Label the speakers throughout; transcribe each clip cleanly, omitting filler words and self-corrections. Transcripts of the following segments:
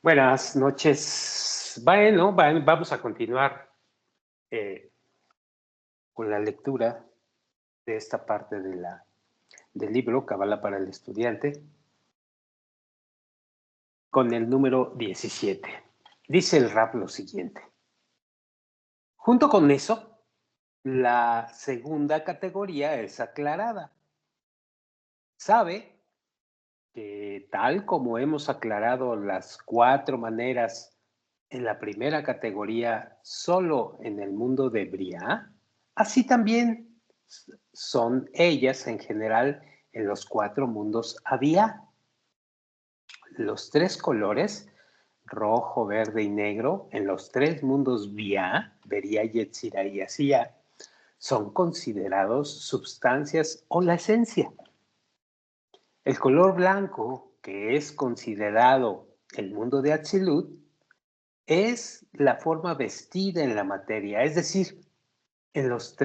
Speaker 1: Buenas noches. Bueno, vamos a continuar eh, con la lectura de esta parte del libro Cábala para el estudiante, con el número 17. Dice el rap lo siguiente. Junto con eso, la segunda categoría es aclarada. Sabe que tal como hemos aclarado las 4 maneras en la primera categoría solo en el mundo de Briah, así también son ellas en general en los 4 mundos Abiyá. Los 3 colores, rojo, verde y negro, en los 3 mundos Biyá, Bería, Yetzirah y Asiyá, son considerados sustancias o la esencia. El color blanco, que es considerado el mundo de Atzilut, es la forma vestida en la materia, es decir, en los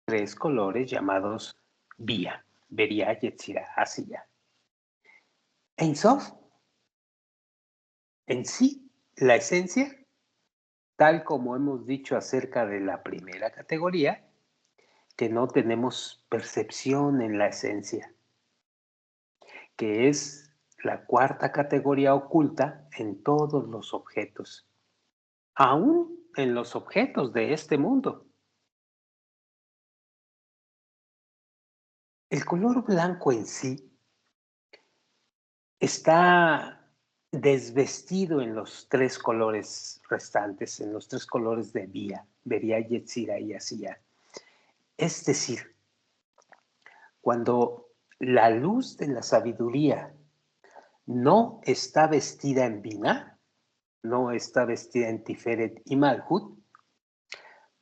Speaker 1: 3 colores llamados Bia, Beria, Yetzirah, Asiyah. Ein Sof, en sí, la esencia, tal como hemos dicho acerca de la primera categoría, que no tenemos percepción en la esencia, que es la 4ª categoría oculta en todos los objetos, aún en los objetos de este mundo. El color blanco en sí está desvestido en los 3 colores restantes, en los 3 colores de Bia, Beria, Yetzirah y Asiyah. Es decir, cuando la luz de la sabiduría no está vestida en Binah, no está vestida en Tiferet y Malhut,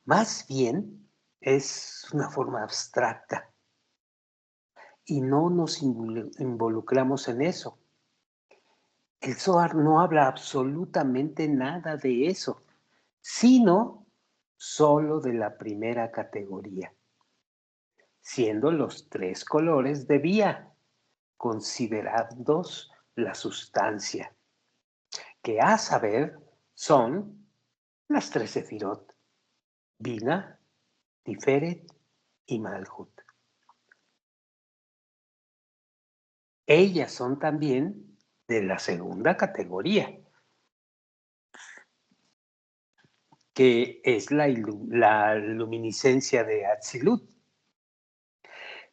Speaker 1: más bien es una forma abstracta y no nos involucramos en eso. El Zohar no habla absolutamente nada de eso, sino solo de la primera categoría, siendo los 3 colores de Bia, considerados la sustancia, que a saber son las 3 sefirot, Bina, Tiferet y Malhut. Ellas son también de la segunda categoría, que es la luminiscencia de Atzilut,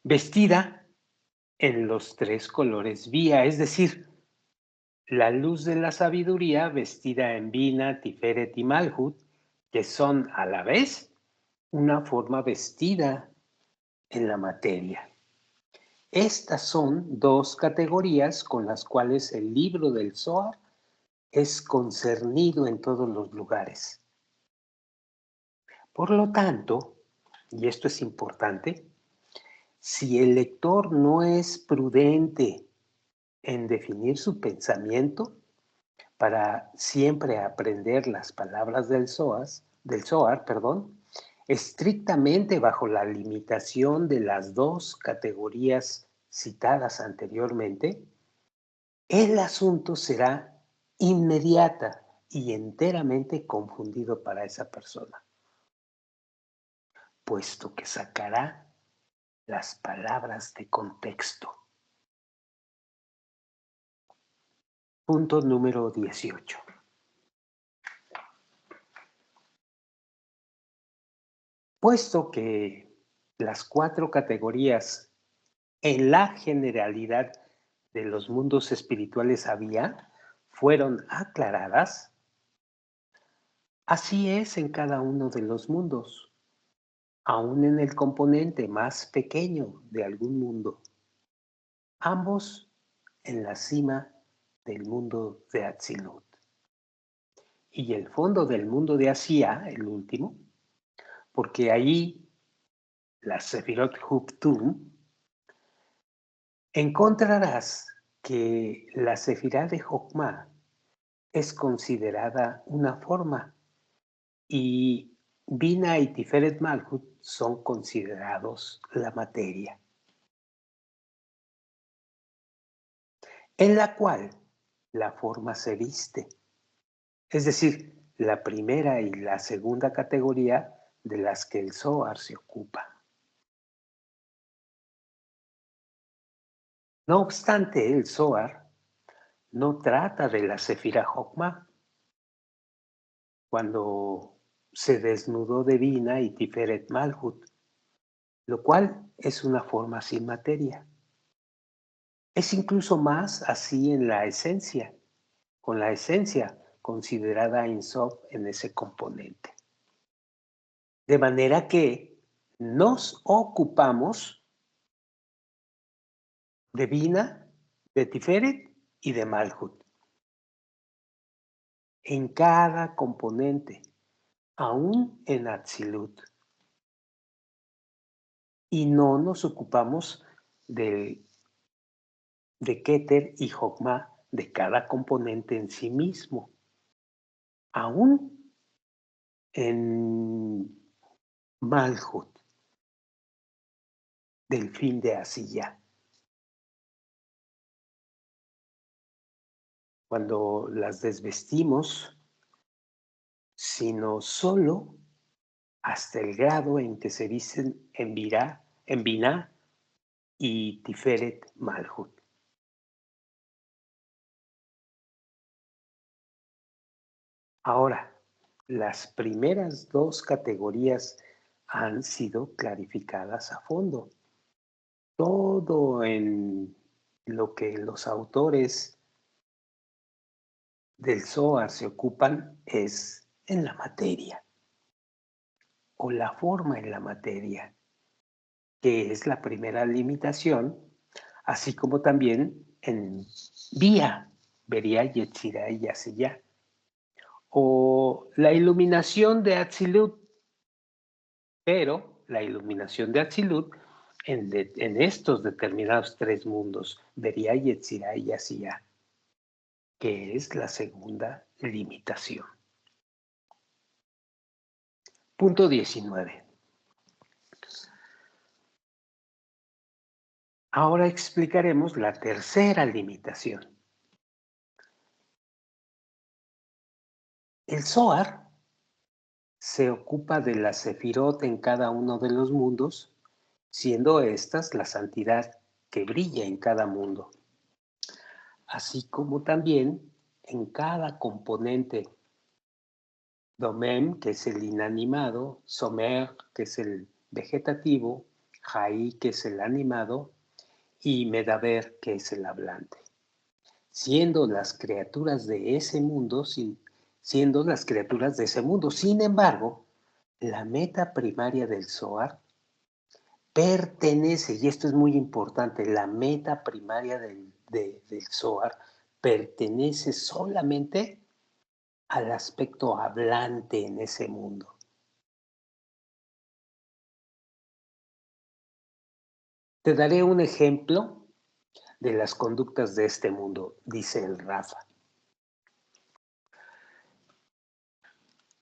Speaker 1: vestida en los 3 colores Bia, es decir, la luz de la sabiduría vestida en Bina, Tiferet y Malhut, que son a la vez una forma vestida en la materia. Estas son 2 categorías con las cuales el libro del Zohar es concernido en todos los lugares. Por lo tanto, y esto es importante, si el lector no es prudente en definir su pensamiento para siempre aprender las palabras del Zohar, estrictamente bajo la limitación de las 2 categorías citadas anteriormente, el asunto será inmediata y enteramente confundido para esa persona, puesto que sacará las palabras de contexto. Punto número 18. Puesto que las 4 categorías en la generalidad de los mundos espirituales fueron aclaradas, así es en cada uno de los mundos, aún en el componente más pequeño de algún mundo, ambos en la cima del mundo de Atzilut. Y el fondo del mundo de Asia, el último, porque ahí la Sefirot Huptum, encontrarás que la Sefirá de Jokmah es considerada una forma y Bina y Tiferet Malhut son considerados la materia, en la cual la forma se viste. Es decir, la primera y la segunda categoría de las que el Zohar se ocupa. No obstante, el Zohar no trata de la Sefira Jokma, cuando se desnudó de Bina y Tiferet Malhut, lo cual es una forma sin materia. Es incluso más así en la esencia, con la esencia considerada Ein Sof en ese componente. De manera que nos ocupamos de Bina, de Tiferet y de Malhut. En cada componente, aún en Atzilut. Y no nos ocupamos de Keter y Jokma de cada componente en sí mismo. Aún en Malhut, del fin de Asiyah. Cuando las desvestimos, sino solo hasta el grado en que se visten en Binah y Tiferet Malhut. Ahora, las primeras dos categorías han sido clarificadas a fondo. Todo en lo que los autores del Zohar se ocupan es en la materia, o la forma en la materia, que es la primera limitación, así como también en Vía, Beria, Yetzirah y Asiyah, o la iluminación de Atzilut, pero la iluminación de Atzilut en estos determinados tres mundos, Beria, Yetzirah y Asiyah, que es la segunda limitación. Punto 19. Ahora explicaremos la tercera limitación. El Zohar se ocupa de la Sefirot en cada uno de los mundos, siendo estas la santidad que brilla en cada mundo, así como también en cada componente. Domem, que es el inanimado, Somer, que es el vegetativo, Jai, que es el animado, y Medaber, que es el hablante. Siendo las criaturas de ese mundo, siendo las criaturas de ese mundo. Sin embargo, la meta primaria del Zohar pertenece, y esto es muy importante, la meta primaria del Zohar pertenece solamente al aspecto hablante en ese mundo. Te daré un ejemplo de las conductas de este mundo, dice el Rafa.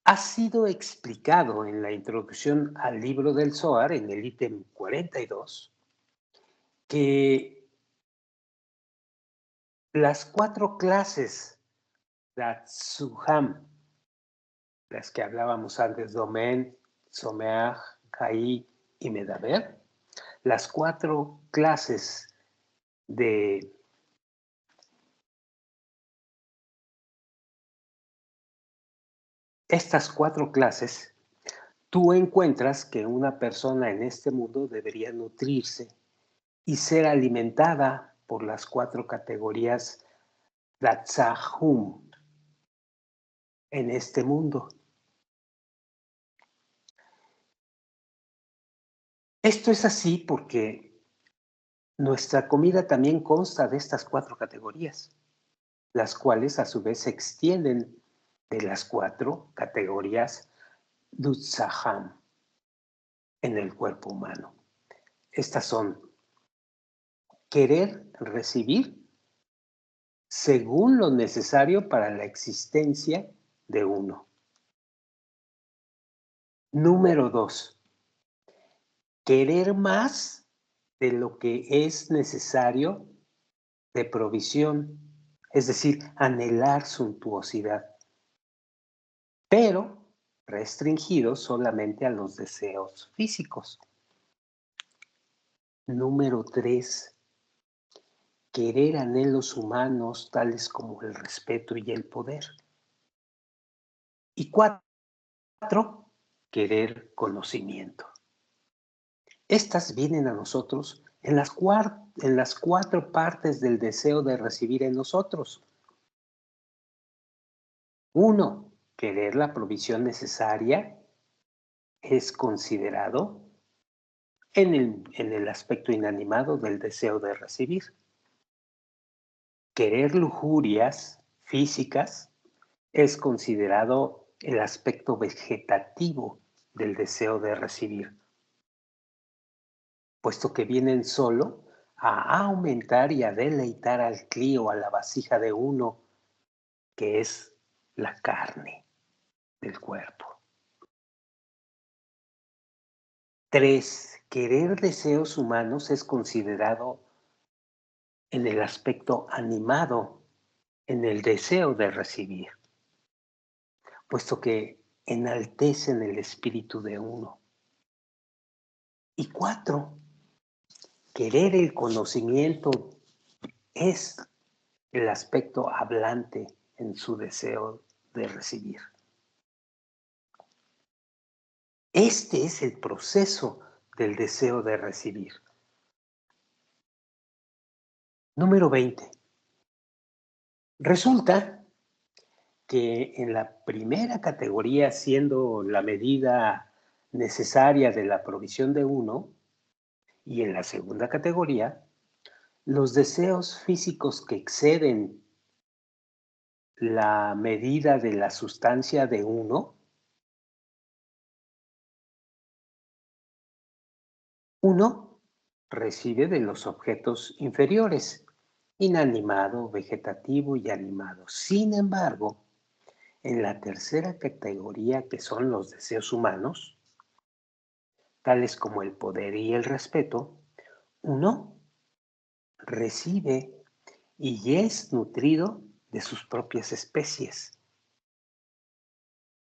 Speaker 1: Ha sido explicado en la introducción al libro del Zohar, en el ítem 42, que las 4 clases de Atzuham, las que hablábamos antes, Domen, Someach, Jai y Medaber, las 4 clases de estas 4 clases, tú encuentras que una persona en este mundo debería nutrirse y ser alimentada por las 4 categorías Datzahum en este mundo. Esto es así porque nuestra comida también consta de estas 4 categorías, las cuales a su vez se extienden de las 4 categorías Dutzaham en el cuerpo humano. Estas son querer recibir según lo necesario para la existencia de uno. Número 2, querer más de lo que es necesario de provisión, es decir, anhelar suntuosidad, pero restringido solamente a los deseos físicos. Número 3. Querer anhelos humanos tales como el respeto y el poder. Y 4. Querer conocimiento. Estas vienen a nosotros en las 4 partes del deseo de recibir en nosotros. 1. Querer la provisión necesaria es considerado en el aspecto inanimado del deseo de recibir. Querer lujurias físicas es considerado el aspecto vegetativo del deseo de recibir, puesto que vienen solo a aumentar y a deleitar al clío, a la vasija de uno, que es la carne del cuerpo. 3. Querer deseos humanos es considerado en el aspecto animado, en el deseo de recibir, puesto que enaltecen el espíritu de uno. Y 4. Querer el conocimiento es el aspecto hablante en su deseo de recibir. Este es el proceso del deseo de recibir. Número 20. Resulta que en la primera categoría, siendo la medida necesaria de la provisión de uno, y en la segunda categoría, los deseos físicos que exceden la medida de la sustancia de uno recibe de los objetos inferiores, inanimado, vegetativo y animado. Sin embargo, en la tercera categoría, que son los deseos humanos, tales como el poder y el respeto, uno recibe y es nutrido de sus propias especies,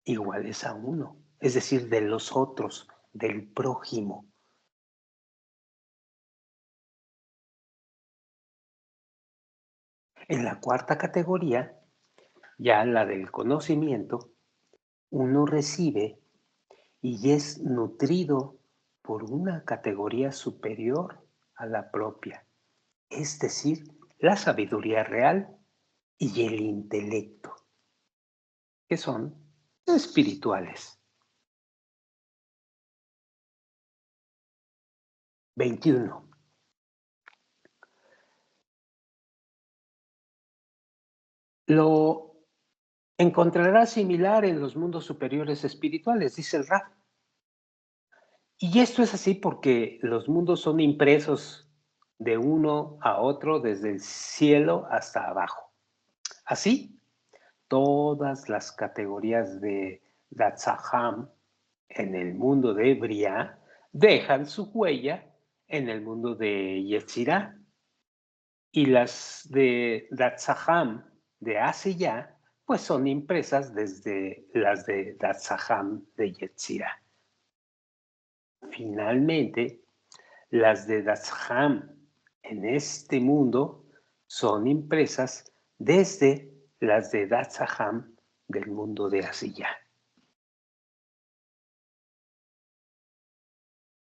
Speaker 1: iguales a uno, es decir, de los otros, del prójimo. En la cuarta categoría, ya la del conocimiento, uno recibe y es nutrido por una categoría superior a la propia, es decir, la sabiduría real y el intelecto, que son espirituales. 21. Lo encontrarás similar en los mundos superiores espirituales, dice el Raf. Y esto es así porque los mundos son impresos de uno a otro desde el cielo hasta abajo. Así, todas las categorías de Datsaham en el mundo de Briah dejan su huella en el mundo de Yetzirah. Y las de Datsaham de hace ya, pues son impresas desde las de Datsaham de Yetzirah. Finalmente, las de Datsaham en este mundo son impresas desde las de Datsaham del mundo de Asiyah.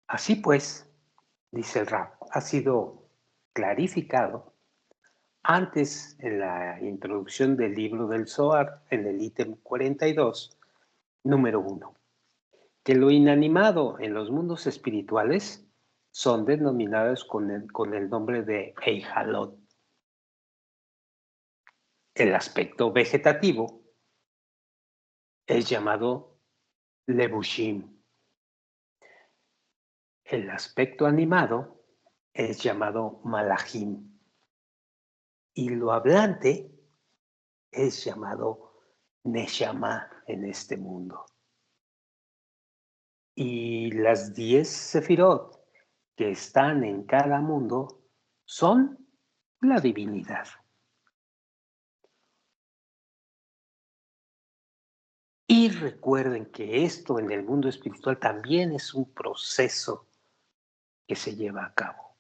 Speaker 1: Así pues, dice el Rab, ha sido clarificado antes en la introducción del libro del Zohar, en el ítem 42, número 1, que lo inanimado en los mundos espirituales son denominados con el nombre de Eijalot. El aspecto vegetativo es llamado Lebushim. El aspecto animado es llamado Malachim. Y lo hablante es llamado Neshama en este mundo. Y las 10 sefirot que están en cada mundo son la divinidad. Y recuerden que esto en el mundo espiritual también es un proceso que se lleva a cabo.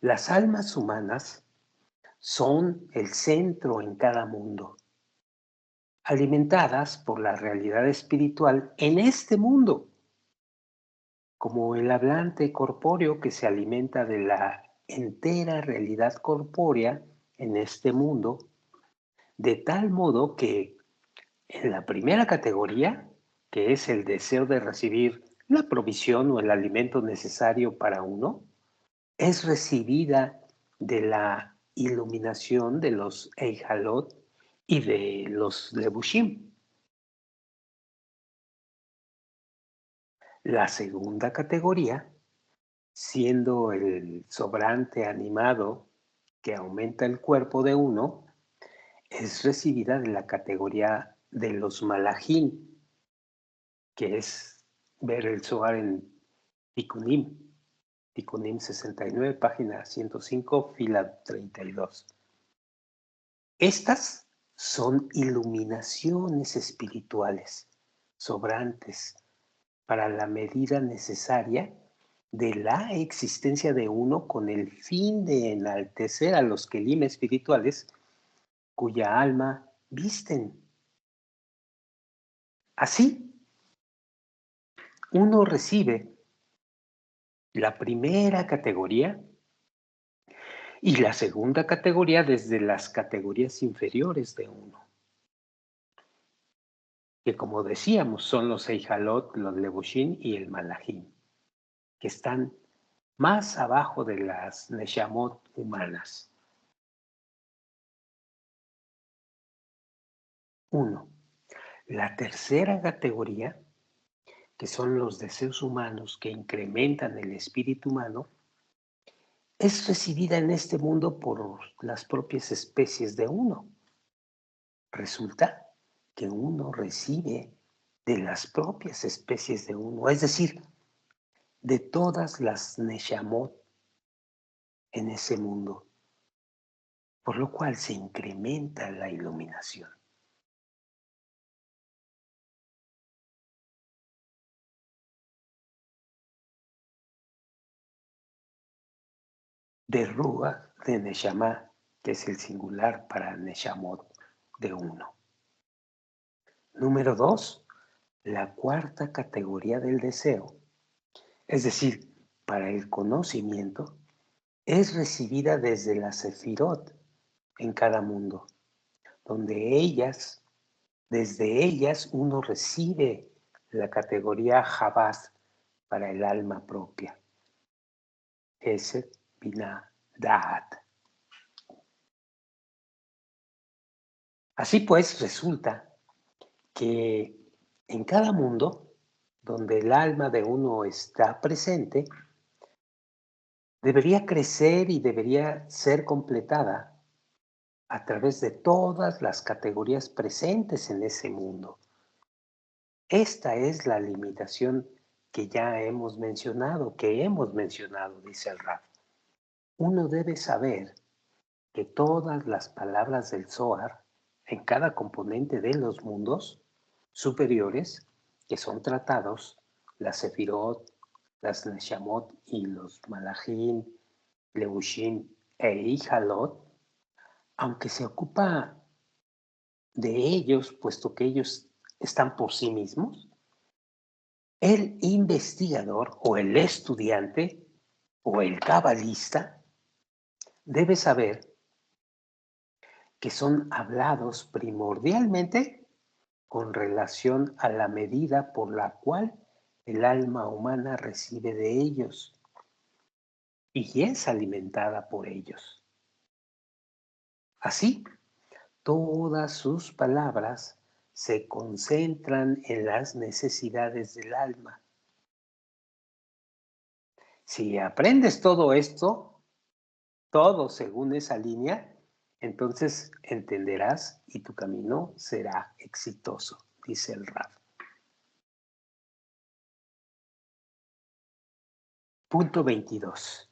Speaker 1: Las almas humanas son el centro en cada mundo, alimentadas por la realidad espiritual en este mundo, como el hablante corpóreo que se alimenta de la entera realidad corpórea en este mundo, de tal modo que en la primera categoría, que es el deseo de recibir la provisión o el alimento necesario para uno, es recibida de la iluminación de los Eijalot y de los Levushim. La segunda categoría, siendo el sobrante animado que aumenta el cuerpo de uno, es recibida de la categoría de los Malachim, que es ver el Zohar en Tikkunim 69, página 105, fila 32. Estas son iluminaciones espirituales sobrantes para la medida necesaria de la existencia de uno con el fin de enaltecer a los kelim espirituales cuya alma visten. Así, uno recibe la primera categoría y la segunda categoría desde las categorías inferiores de uno, que como decíamos son los Eijalot, los Levushim y el Malachim, que están más abajo de las Neshamot humanas. 1. La tercera categoría, que son los deseos humanos que incrementan el espíritu humano, es recibida en este mundo por las propias especies de uno. Resulta que uno recibe de las propias especies de uno, es decir, de todas las Neshamot en ese mundo, por lo cual se incrementa la iluminación. De Ruach, de Neshama, que es el singular para Neshamot de uno. Número 2, la cuarta categoría del deseo, es decir, para el conocimiento, es recibida desde la Sefirot en cada mundo, donde desde ellas uno recibe la categoría Chabad para el alma propia, Hesed, Binah, Da'at. Así pues, resulta que en cada mundo donde el alma de uno está presente, debería crecer y debería ser completada a través de todas las categorías presentes en ese mundo. Esta es la limitación que hemos mencionado, dice el Rab. Uno debe saber que todas las palabras del Zohar en cada componente de los mundos superiores que son tratados, las Sefirot, las Neshamot y los Malachim, Levushim e Ijalot, aunque se ocupa de ellos, puesto que ellos están por sí mismos, el investigador o el estudiante o el cabalista debe saber que son hablados primordialmente con relación a la medida por la cual el alma humana recibe de ellos y es alimentada por ellos. Así, todas sus palabras se concentran en las necesidades del alma. Si aprendes todo esto, todo según esa línea, entonces entenderás y tu camino será exitoso, dice el Rab. Punto 22.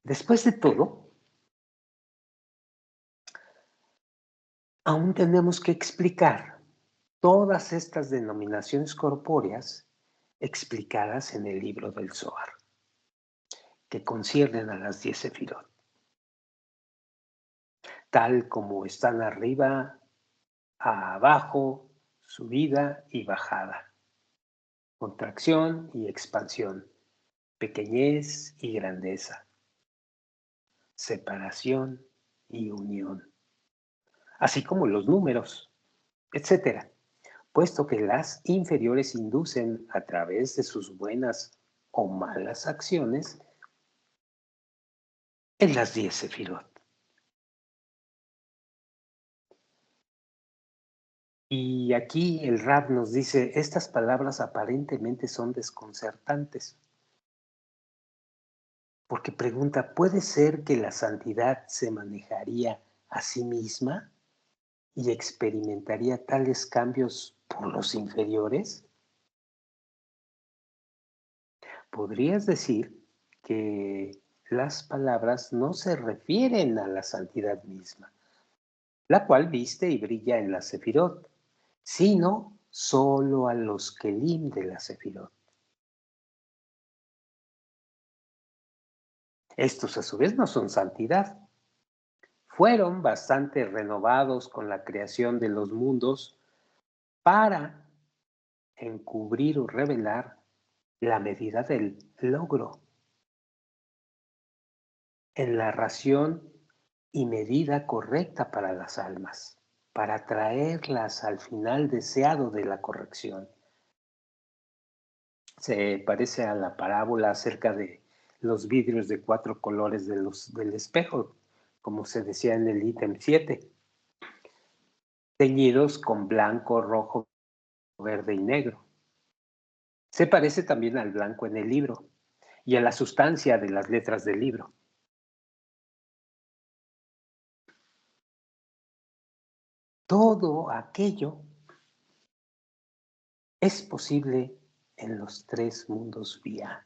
Speaker 1: Después de todo, Aún tenemos que explicar todas estas denominaciones corpóreas explicadas en el libro del Zohar, que conciernen a las 10 sefirot, tal como están arriba, abajo, subida y bajada, contracción y expansión, pequeñez y grandeza, separación y unión, así como los números, etcétera, puesto que las inferiores inducen a través de sus buenas o malas acciones en las 10 sefirot. Y aquí el Rab nos dice, estas palabras aparentemente son desconcertantes, porque pregunta, ¿puede ser que la santidad se manejaría a sí misma y experimentaría tales cambios por los inferiores? Podrías decir que las palabras no se refieren a la santidad misma, la cual viste y brilla en la sefirot, sino solo a los kelim de la sefirot. Estos a su vez no son santidad. Fueron bastante renovados con la creación de los mundos para encubrir o revelar la medida del logro en la ración y medida correcta para las almas, para traerlas al final deseado de la corrección. Se parece a la parábola acerca de los vidrios de 4 colores del espejo, como se decía en el ítem 7, teñidos con blanco, rojo, verde y negro. Se parece también al blanco en el libro y a la sustancia de las letras del libro. Todo aquello es posible en los 3 mundos vía,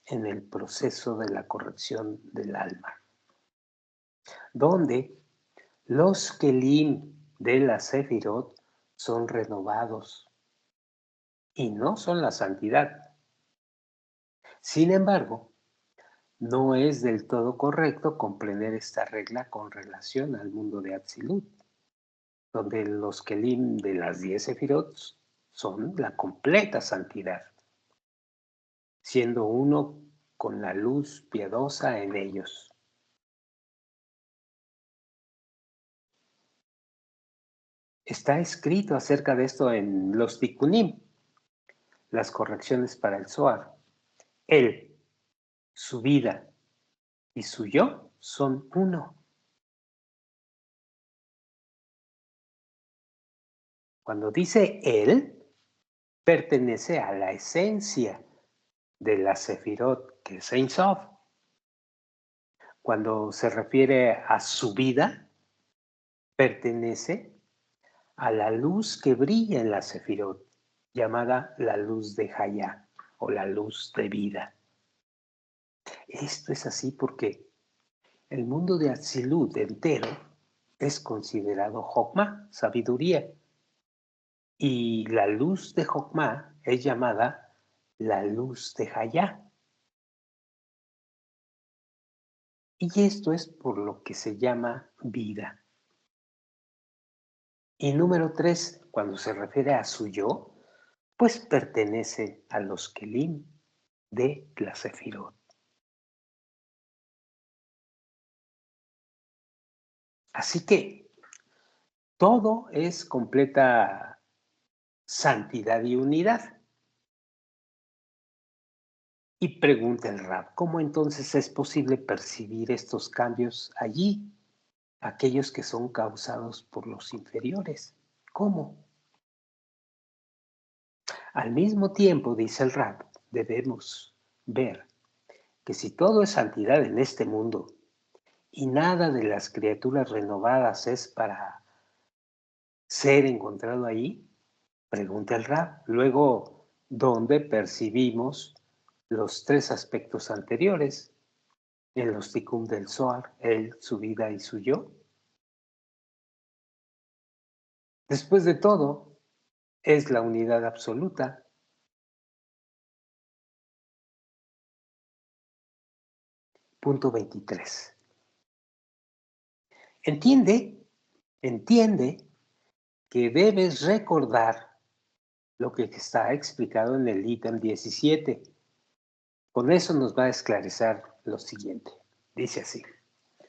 Speaker 1: en el proceso de la corrección del alma, donde los kelim de la sefirot son renovados y no son la santidad. Sin embargo, no es del todo correcto comprender esta regla con relación al mundo de Atzilut, donde los kelim de las 10 sefirot son la completa santidad, siendo uno con la luz piadosa en ellos. Está escrito acerca de esto en los Tikkunim, las correcciones para el Zohar. Él, su vida y su yo son uno. Cuando dice él, pertenece a la esencia de la Sefirot, que es Ein Sof. Cuando se refiere a su vida, pertenece a la luz que brilla en la Sefirot, llamada la luz de Hayá o la luz de vida. Esto es así porque el mundo de Atzilut entero es considerado Jokma, sabiduría, y la luz de Jokma es llamada la luz de Hayá. Y esto es por lo que se llama vida. Y número 3, cuando se refiere a su yo, pues pertenece a los Kelim de la Sefirot. Así que todo es completa santidad y unidad. Y pregunta el Rab, ¿cómo entonces es posible percibir estos cambios allí, aquellos que son causados por los inferiores? ¿Cómo? Al mismo tiempo, dice el Rab, debemos ver que si todo es santidad en este mundo y nada de las criaturas renovadas es para ser encontrado ahí, pregunta el Rab, luego, ¿dónde percibimos los 3 aspectos anteriores? En los tikkun del Zohar, él, su vida y su yo. Después de todo, es la unidad absoluta. Punto 23. Entiende que debes recordar lo que está explicado en el ítem 17. Con eso nos va a esclarecer lo siguiente. Dice así.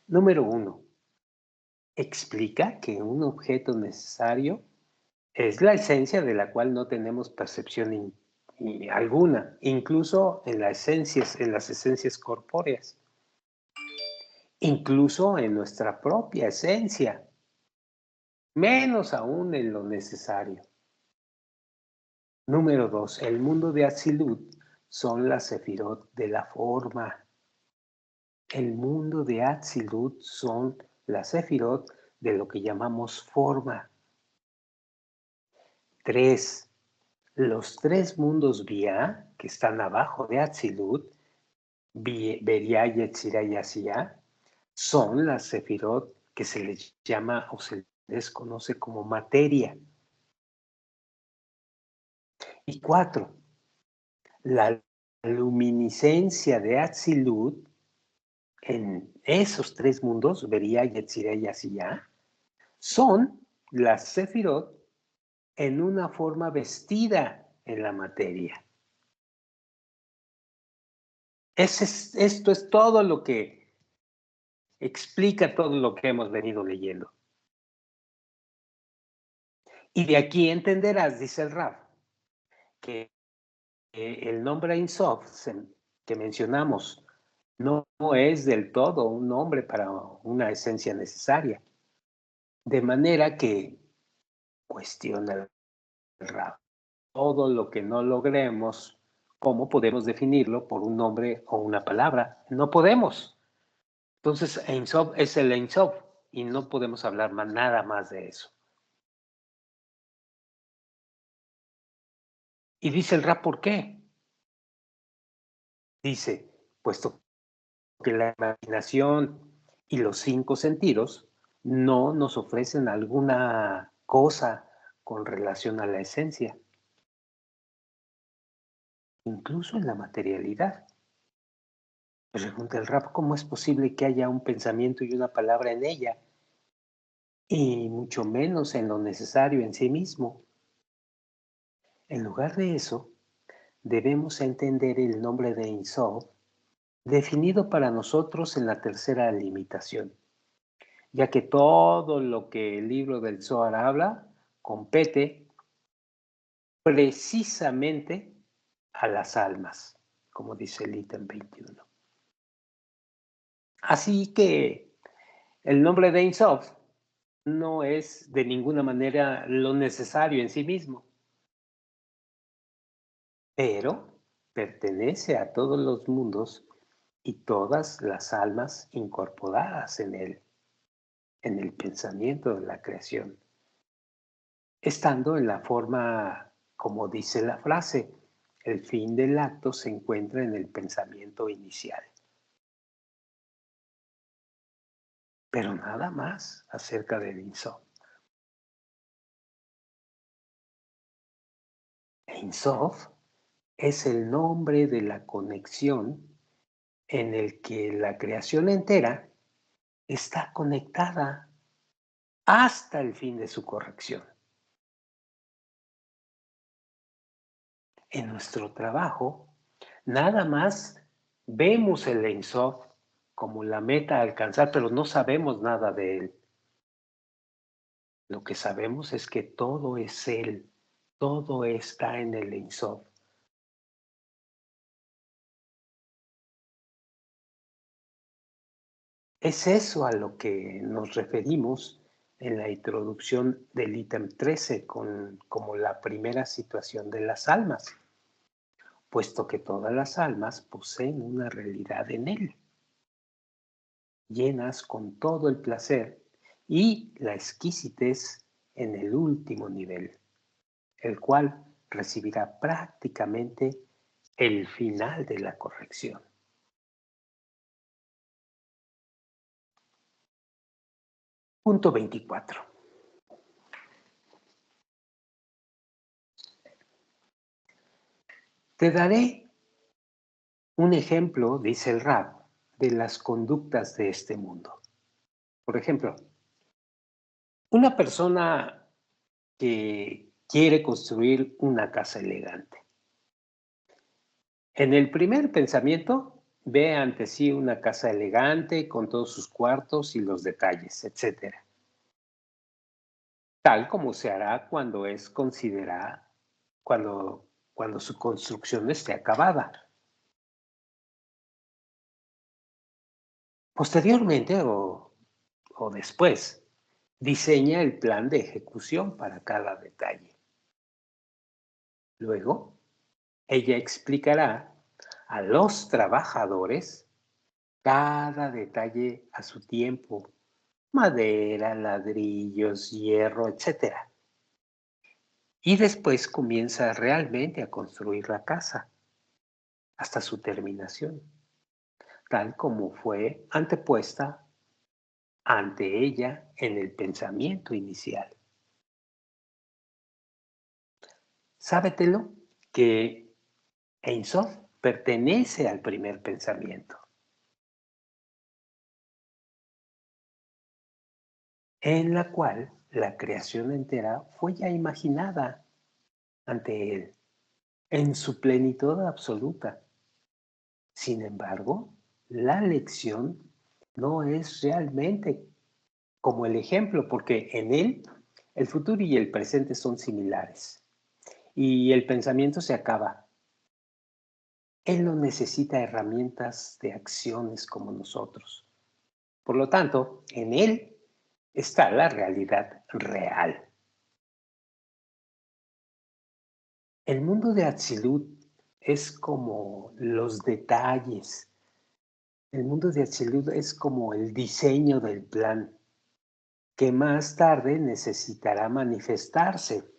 Speaker 1: Número 1. Explica que un objeto necesario es la esencia de la cual no tenemos percepción alguna, incluso en las esencias corpóreas, incluso en nuestra propia esencia, menos aún en lo necesario. Número 2. El mundo de Atzilut son las sefirot de la forma. El mundo de Atzilut son las sefirot de lo que llamamos forma. 3. Los tres mundos Bia, que están abajo de Atzilut, Beria, Yetzirah y Asiya, son las sefirot que se les llama o se les conoce como materia. Y 4. La luminiscencia de Atzilut en esos tres mundos, Beria, Yetzirah y Asiya, son las sefirot en una forma vestida en la materia. Esto es todo lo que explica todo lo que hemos venido leyendo. Y de aquí entenderás, dice el Rab, que el nombre Ein Sof que mencionamos no es del todo un nombre para una esencia necesaria. De manera que cuestiona el Rab. Todo lo que no logremos, ¿cómo podemos definirlo por un nombre o una palabra? No podemos. Entonces, Ein Sof es el Ein Sof y no podemos hablar nada más de eso. Y dice el Rab, ¿por qué? Dice, puesto que la imaginación y los cinco sentidos no nos ofrecen alguna cosa con relación a la esencia, incluso en la materialidad. Pregunta el Rab, ¿cómo es posible que haya un pensamiento y una palabra en ella? Y mucho menos en lo necesario en sí mismo. En lugar de eso, debemos entender el nombre de Ein Sof definido para nosotros en la tercera limitación, ya que todo lo que el libro del Zohar habla compete precisamente a las almas, como dice el ítem 21. Así que el nombre de Ein Sof no es de ninguna manera lo necesario en sí mismo, pero pertenece a todos los mundos y todas las almas incorporadas en él, en el pensamiento de la creación, estando en la forma, como dice la frase, el fin del acto se encuentra en el pensamiento inicial. Pero nada más acerca del Ein Sof. Ein Sof es el nombre de la conexión en el que la creación entera está conectada hasta el fin de su corrección. En nuestro trabajo, nada más vemos el Ein Sof como la meta a alcanzar, pero no sabemos nada de él. Lo que sabemos es que todo es él, todo está en el Ein Sof. Es eso a lo que nos referimos en la introducción del ítem 13 como la primera situación de las almas, puesto que todas las almas poseen una realidad en él, llenas con todo el placer y la exquisitez en el último nivel, el cual recibirá prácticamente el final de la corrección. Punto 24. Te daré un ejemplo, dice el Rab, de las conductas de este mundo. Por ejemplo, una persona que quiere construir una casa elegante. En el primer pensamiento, ve ante sí una casa elegante con todos sus cuartos y los detalles, etcétera, tal como se hará cuando es considerada, cuando su construcción esté acabada. Posteriormente o después, diseña el plan de ejecución para cada detalle. Luego, ella explicará a los trabajadores cada detalle a su tiempo: madera, ladrillos, hierro, etcétera. Y después comienza realmente a construir la casa hasta su terminación, tal como fue antepuesta ante ella en el pensamiento inicial. Sábetelo que Ein Sof pertenece al primer pensamiento, en la cual la creación entera fue ya imaginada ante él en su plenitud absoluta. Sin embargo, la lección no es realmente como el ejemplo, porque en él el futuro y el presente son similares y el pensamiento se acaba. Él no necesita herramientas de acciones como nosotros. Por lo tanto, en él está la realidad real. El mundo de Atzilut es como los detalles. El mundo de Atzilut es como el diseño del plan, que más tarde necesitará manifestarse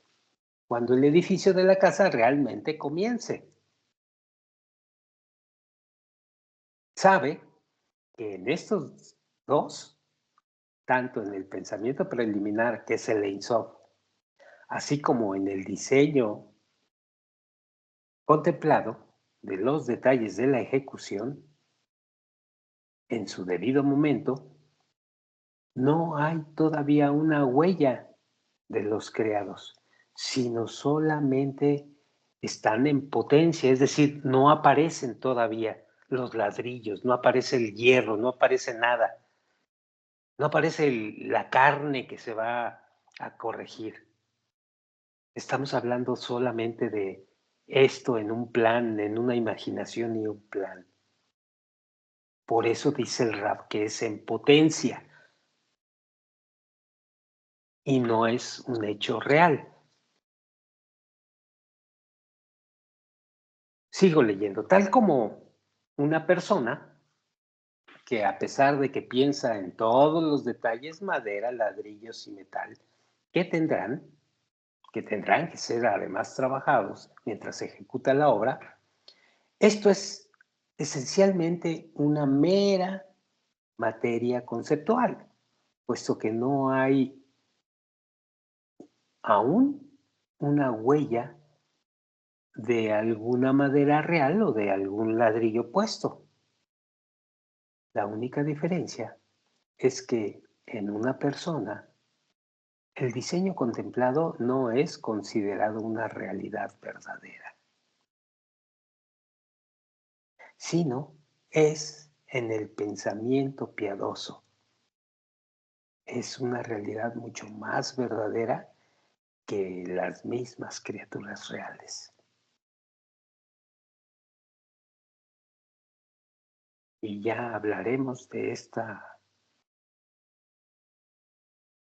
Speaker 1: cuando el edificio de la casa realmente comience. Sabe que en estos dos, tanto en el pensamiento preliminar, que es el Ein Sof, así como en el diseño contemplado de los detalles de la ejecución, en su debido momento, no hay todavía una huella de los creados, sino solamente están en potencia, es decir, no aparecen todavía los ladrillos, no aparece el hierro, no aparece nada, no aparece la carne que se va a corregir. Estamos hablando solamente de esto en un plan, en una imaginación y un plan. Por eso dice el Rab que es en potencia y no es un hecho real. Sigo leyendo, tal como una persona que a pesar de que piensa en todos los detalles, madera, ladrillos y metal, que tendrán, que tendrán que ser además trabajados mientras se ejecuta la obra, esto es esencialmente una mera materia conceptual, puesto que no hay aún una huella de alguna madera real o de algún ladrillo puesto. La única diferencia es que en una persona el diseño contemplado no es considerado una realidad verdadera, sino es en el pensamiento piadoso. Es una realidad mucho más verdadera que las mismas criaturas reales. Y ya hablaremos de esta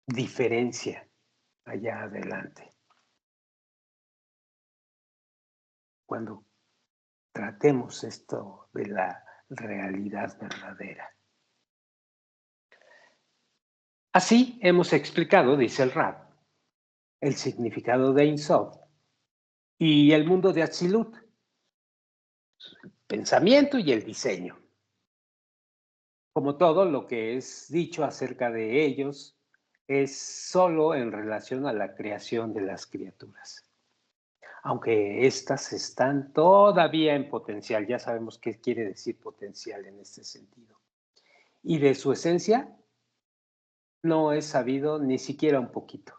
Speaker 1: diferencia allá adelante, cuando tratemos esto de la realidad verdadera. Así hemos explicado, dice el Rab, el significado de Ein Sof y el mundo de Atzilut, el pensamiento y el diseño. Como todo lo que es dicho acerca de ellos es solo en relación a la creación de las criaturas. aunque éstas están todavía en potencial. Ya sabemos qué quiere decir potencial en este sentido. Y de su esencia no es sabido ni siquiera un poquito.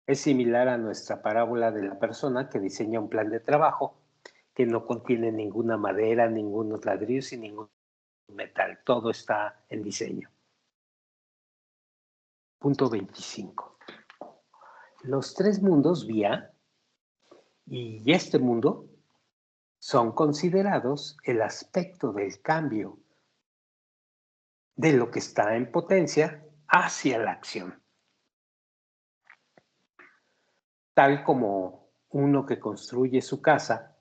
Speaker 1: Es similar a nuestra parábola de la persona que diseña un plan de trabajo que no contiene ninguna madera, ningunos ladrillos y ningún metal. Todo está en diseño. Punto 25. Los tres mundos vía y este mundo son considerados el aspecto del cambio de lo que está en potencia hacia la acción. Tal como uno que construye su casa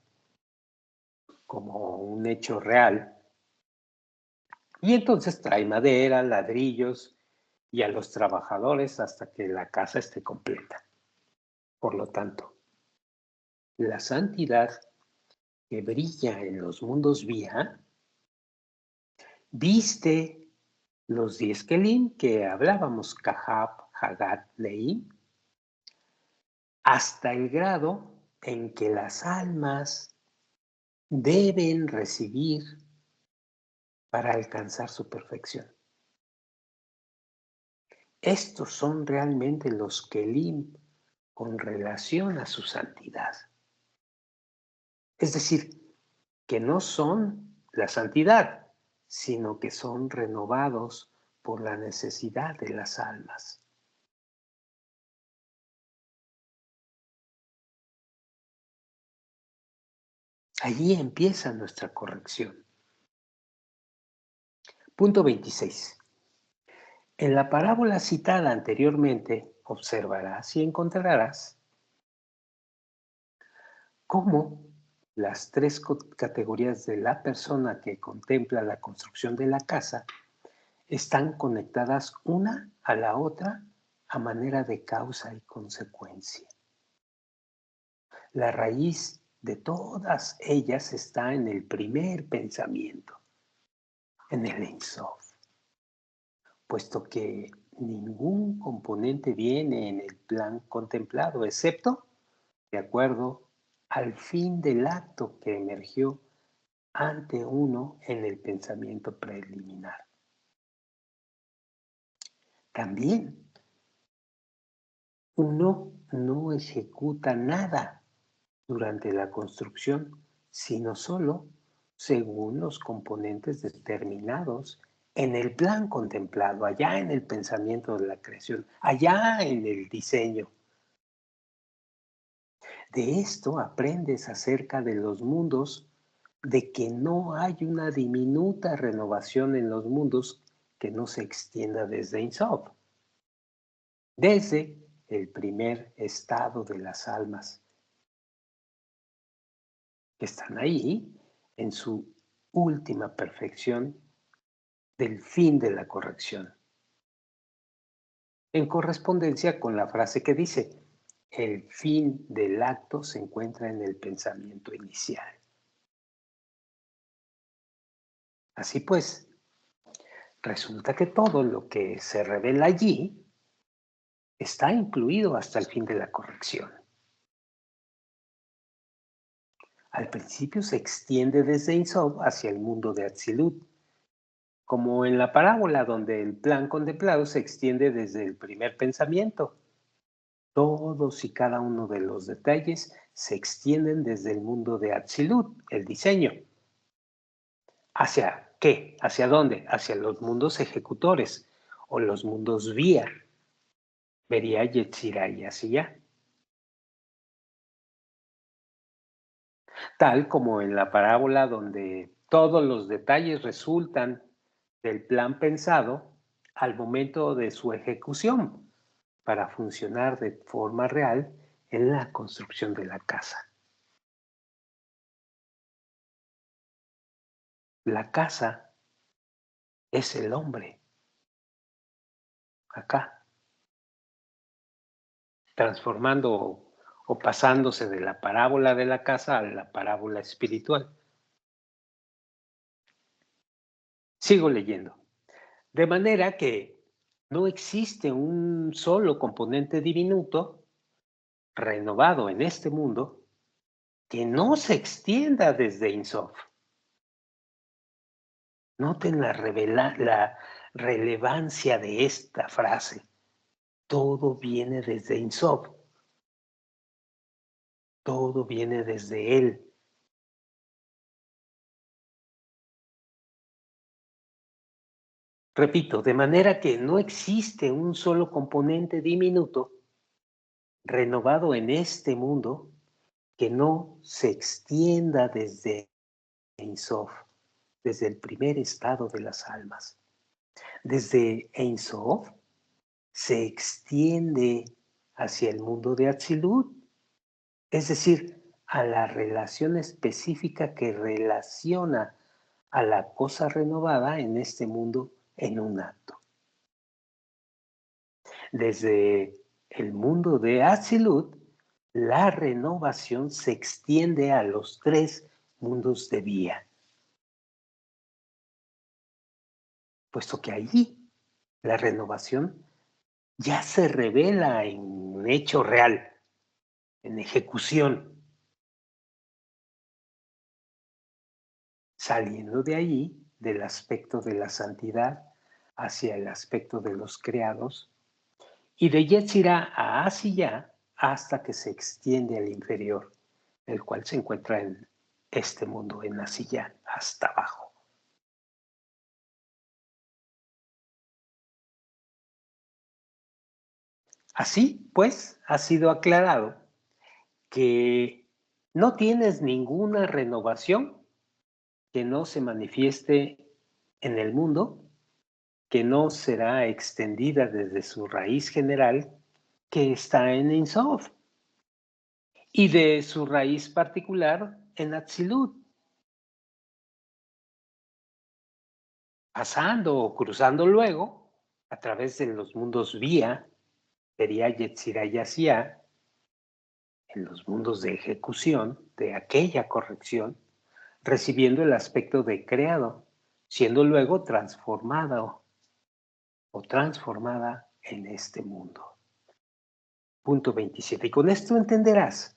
Speaker 1: como un hecho real y entonces trae madera, ladrillos y a los trabajadores hasta que la casa esté completa. Por lo tanto, la santidad que brilla en los mundos vía viste los 10 Kelim que hablábamos, Kahab, Hagat, Leim, hasta el grado en que las almas deben recibir para alcanzar su perfección. Estos son realmente los Kelim con relación a su santidad. Es decir, que no son la santidad, sino que son renovados por la necesidad de las almas. Allí empieza nuestra corrección. Punto 26. En la parábola citada anteriormente, observarás y encontrarás cómo las tres categorías de la persona que contempla la construcción de la casa están conectadas una a la otra a manera de causa y consecuencia. La raíz de todas ellas está en el primer pensamiento, en el Ein Sof, puesto que ningún componente viene en el plan contemplado, excepto de acuerdo al fin del acto que emergió ante uno en el pensamiento preliminar. También uno no ejecuta nada durante la construcción, sino solo según los componentes determinados en el plan contemplado, allá en el pensamiento de la creación, allá en el diseño. De esto aprendes acerca de los mundos, de que no hay una diminuta renovación en los mundos que no se extienda desde Ein Sof, desde el primer estado de las almas, que están ahí en su última perfección del fin de la corrección, en correspondencia con la frase que dice, el fin del acto se encuentra en el pensamiento inicial. Así pues, resulta que todo lo que se revela allí está incluido hasta el fin de la corrección. Al principio se extiende desde Ein Sof hacia el mundo de Atzilut, como en la parábola donde el plan contemplado se extiende desde el primer pensamiento. Todos y cada uno de los detalles se extienden desde el mundo de Atzilut, el diseño. ¿Hacia qué? ¿Hacia dónde? Hacia los mundos ejecutores o los mundos vía, Beria, Yetzirah y Asiyah. Tal como en la parábola donde todos los detalles resultan del plan pensado al momento de su ejecución para funcionar de forma real en la construcción de la casa. La casa es el hombre, acá, transformando o pasándose de la parábola de la casa a la parábola espiritual. Sigo leyendo. De manera que no existe un solo componente diminuto renovado en este mundo, que no se extienda desde Ein Sof. Noten la relevancia de esta frase. Todo viene desde Ein Sof. Todo viene desde Él. Repito, de manera que no existe un solo componente diminuto renovado en este mundo que no se extienda desde Ein Sof, desde el primer estado de las almas. Desde Ein Sof se extiende hacia el mundo de Atzilut, es decir, a la relación específica que relaciona a la cosa renovada en este mundo en un acto. Desde el mundo de Atzilut, la renovación se extiende a los tres mundos de Vía, puesto que allí la renovación ya se revela en hecho real, en ejecución. Saliendo de allí, del aspecto de la santidad hacia el aspecto de los creados, y de Yetzirah a Asiyah hasta que se extiende al inferior, el cual se encuentra en este mundo, en Asiyah, hasta abajo. Así, pues, ha sido aclarado que no tienes ninguna renovación que no se manifieste en el mundo, que no será extendida desde su raíz general, que está en Ein Sof, y de su raíz particular en Atzilut, pasando o cruzando luego a través de los mundos Vía, Beria, Yetzirah y Asiyah, en los mundos de ejecución de aquella corrección, recibiendo el aspecto de creado, siendo luego transformado o transformada en este mundo. Punto 27. Y con esto entenderás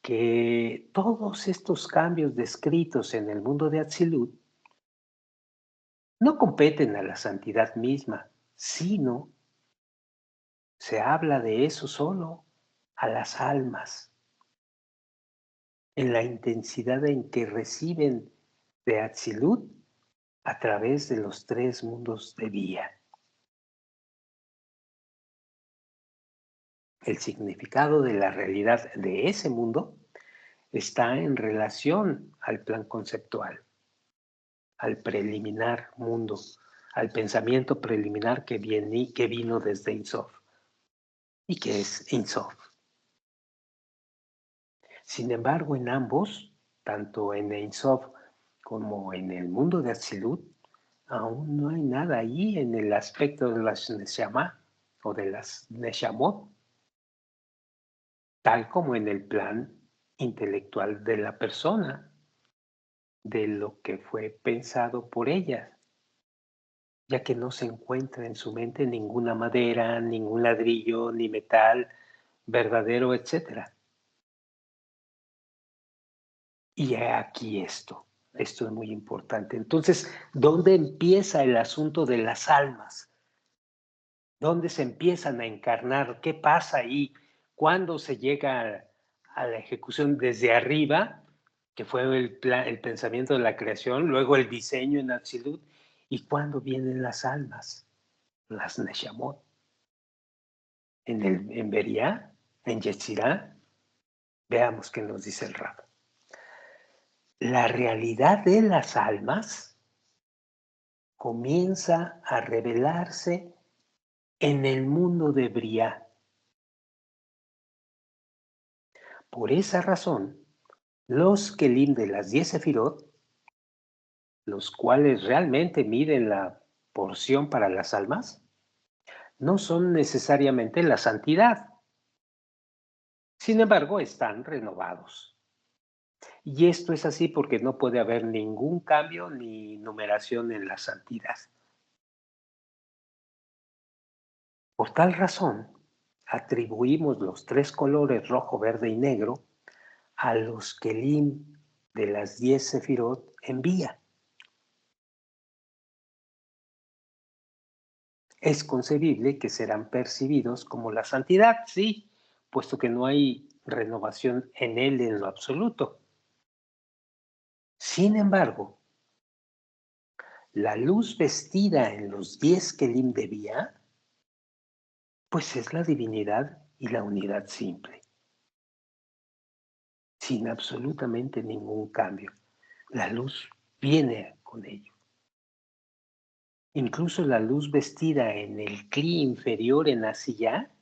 Speaker 1: que todos estos cambios descritos en el mundo de Atzilut no competen a la santidad misma, sino se habla de eso solo a las almas, en la intensidad en que reciben de Atzilut a través de los tres mundos de Vía. El significado de la realidad de ese mundo está en relación al plan conceptual, al preliminar mundo, al pensamiento preliminar que vino desde Ein Sof y que es Ein Sof. Sin embargo, en ambos, tanto en Ein Sof como en el mundo de Atzilut, aún no hay nada ahí en el aspecto de las Neshama o de las Neshamot, tal como en el plan intelectual de la persona, de lo que fue pensado por ella, ya que no se encuentra en su mente ninguna madera, ningún ladrillo, ni metal verdadero, etc. Y aquí esto es muy importante. Entonces, ¿dónde empieza el asunto de las almas? ¿Dónde se empiezan a encarnar? ¿Qué pasa ahí? ¿Cuándo se llega a la ejecución desde arriba, que fue el pensamiento de la creación, luego el diseño en Atzilut, y cuándo vienen las almas, las Neshamot? En Beria, en Yetzirah, veamos qué nos dice el Rab. La realidad de las almas comienza a revelarse en el mundo de Briah. Por esa razón, los Kelim de las 10 Sefirot, los cuales realmente miden la porción para las almas, no son necesariamente la santidad. Sin embargo, están renovados. Y esto es así porque no puede haber ningún cambio ni numeración en la santidad. Por tal razón, atribuimos los tres colores rojo, verde y negro a los kelim de las 10 sefirot en Vía. Es concebible que serán percibidos como la santidad, sí, puesto que no hay renovación en él en lo absoluto. Sin embargo, la luz vestida en los 10 kelim de Vía, pues es la divinidad y la unidad simple, sin absolutamente ningún cambio. La luz viene con ello. Incluso la luz vestida en el cli inferior en Asiyá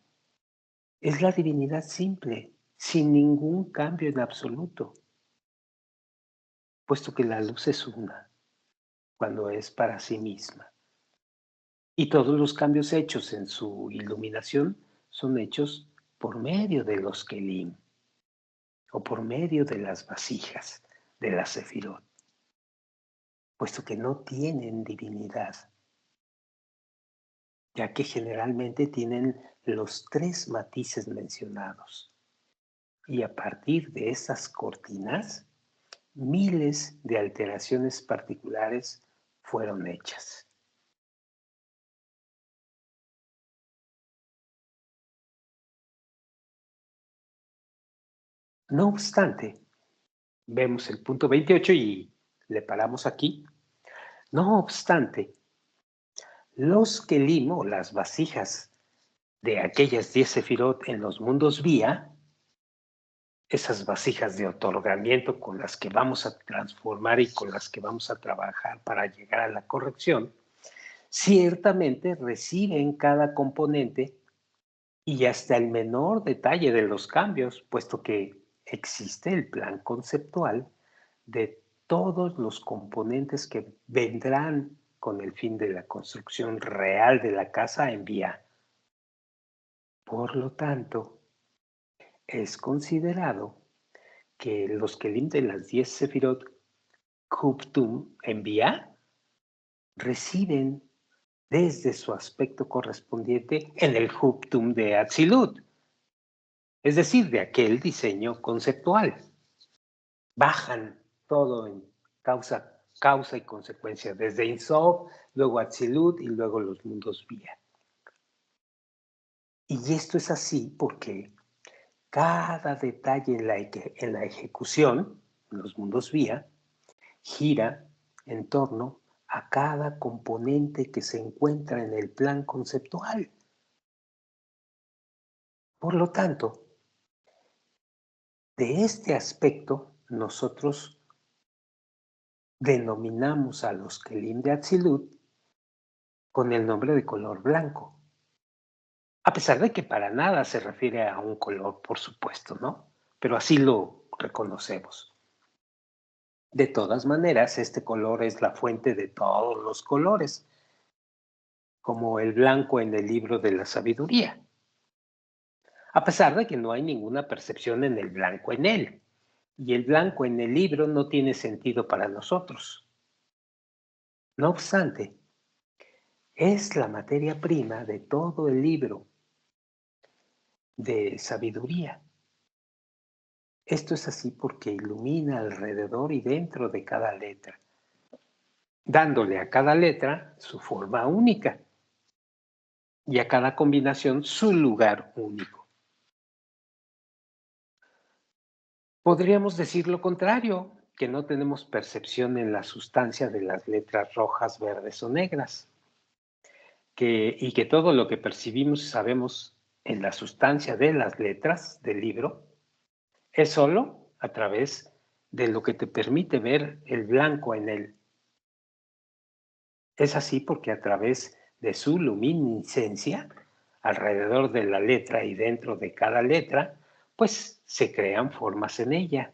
Speaker 1: es la divinidad simple, sin ningún cambio en absoluto, puesto que la luz es una cuando es para sí misma. Y todos los cambios hechos en su iluminación son hechos por medio de los kelim o por medio de las vasijas de la sefirot, puesto que no tienen divinidad, ya que generalmente tienen los tres matices mencionados. Y a partir de estas cortinas, miles de alteraciones particulares fueron hechas. No obstante, vemos el punto 28 y le paramos aquí. No obstante, los kelim o las vasijas de aquellas 10 sefirot en los mundos vía, esas vasijas de otorgamiento con las que vamos a transformar y con las que vamos a trabajar para llegar a la corrección, ciertamente reciben cada componente y hasta el menor detalle de los cambios, puesto que existe el plan conceptual de todos los componentes que vendrán con el fin de la construcción real de la casa en vía. Por lo tanto, es considerado que los kelim de las 10 sefirot Kuptum en vía reciben desde su aspecto correspondiente en el Kuptum de Atzilut, es decir, de aquel diseño conceptual. Bajan todo en causa y consecuencia, desde Ein Sof, luego Atzilut y luego los mundos vía. Y esto es así porque cada detalle en la ejecución, en los mundos vía, gira en torno a cada componente que se encuentra en el plan conceptual. Por lo tanto, de este aspecto, nosotros denominamos a los kelim de Atzilut con el nombre de color blanco. A pesar de que para nada se refiere a un color, por supuesto, ¿no? Pero así lo reconocemos. De todas maneras, este color es la fuente de todos los colores, como el blanco en el libro de la sabiduría. A pesar de que no hay ninguna percepción en el blanco en él. Y el blanco en el libro no tiene sentido para nosotros. No obstante, es la materia prima de todo el libro de sabiduría. Esto es así porque ilumina alrededor y dentro de cada letra, dándole a cada letra su forma única y a cada combinación su lugar único. Podríamos decir lo contrario, que no tenemos percepción en la sustancia de las letras rojas, verdes o negras, y que todo lo que percibimos y sabemos en la sustancia de las letras del libro es solo a través de lo que te permite ver el blanco en él. Es así porque a través de su luminiscencia, alrededor de la letra y dentro de cada letra, pues se crean formas en ella.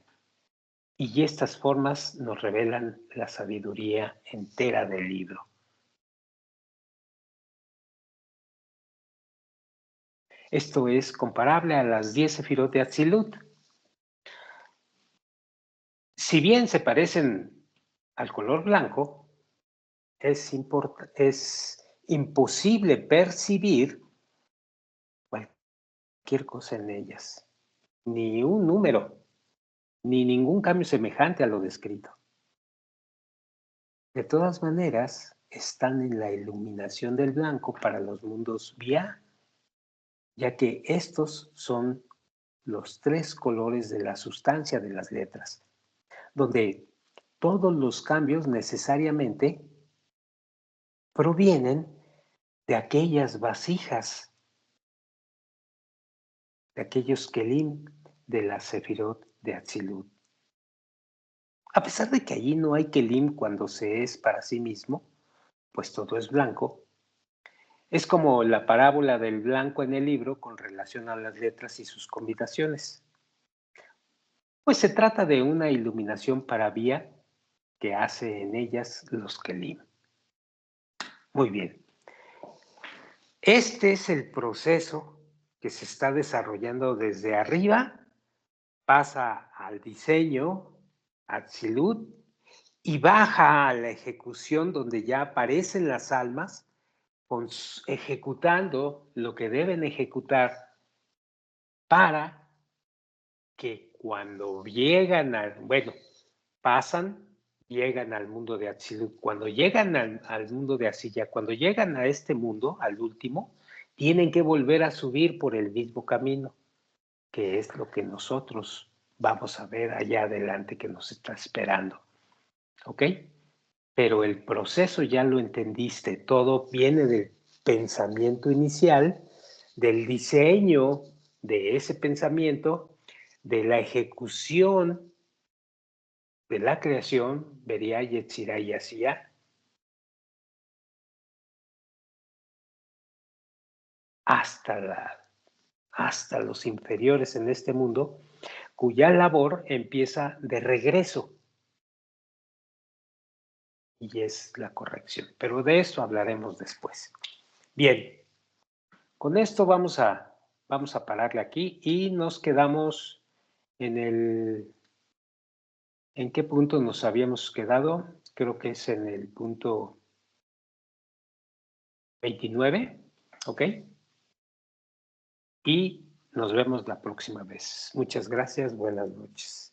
Speaker 1: Y estas formas nos revelan la sabiduría entera del libro. Esto es comparable a las 10 sefirot de Atzilut. Si bien se parecen al color blanco, es imposible percibir cualquier cosa en ellas, ni un número, ni ningún cambio semejante a lo descrito. De todas maneras, están en la iluminación del blanco para los mundos vía, ya que estos son los tres colores de la sustancia de las letras, donde todos los cambios necesariamente provienen de aquellas vasijas, de aquellos kelim de la Sefirot de Atzilut. A pesar de que allí no hay kelim cuando se es para sí mismo, pues todo es blanco, es como la parábola del blanco en el libro con relación a las letras y sus combinaciones. Pues se trata de una iluminación para vía que hace en ellas los kelim. Muy bien. Este es el proceso que se está desarrollando desde arriba, pasa al diseño, a Tzilut, y baja a la ejecución donde ya aparecen las almas ejecutando lo que deben ejecutar para que cuando llegan pasan, llegan al mundo de Atzilut. Cuando llegan al mundo de Asilla, cuando llegan a este mundo, al último, tienen que volver a subir por el mismo camino, que es lo que nosotros vamos a ver allá adelante que nos está esperando. ¿Ok? Pero el proceso ya lo entendiste, todo viene del pensamiento inicial, del diseño de ese pensamiento, de la ejecución de la creación, Beria, Yetzirah y Asiyah, hasta los inferiores en este mundo, cuya labor empieza de regreso y es la corrección. Pero de esto hablaremos después. Bien, con esto vamos a pararle aquí y nos quedamos ¿en qué punto nos habíamos quedado? Creo que es en el punto 29, ¿ok? Y nos vemos la próxima vez. Muchas gracias, buenas noches.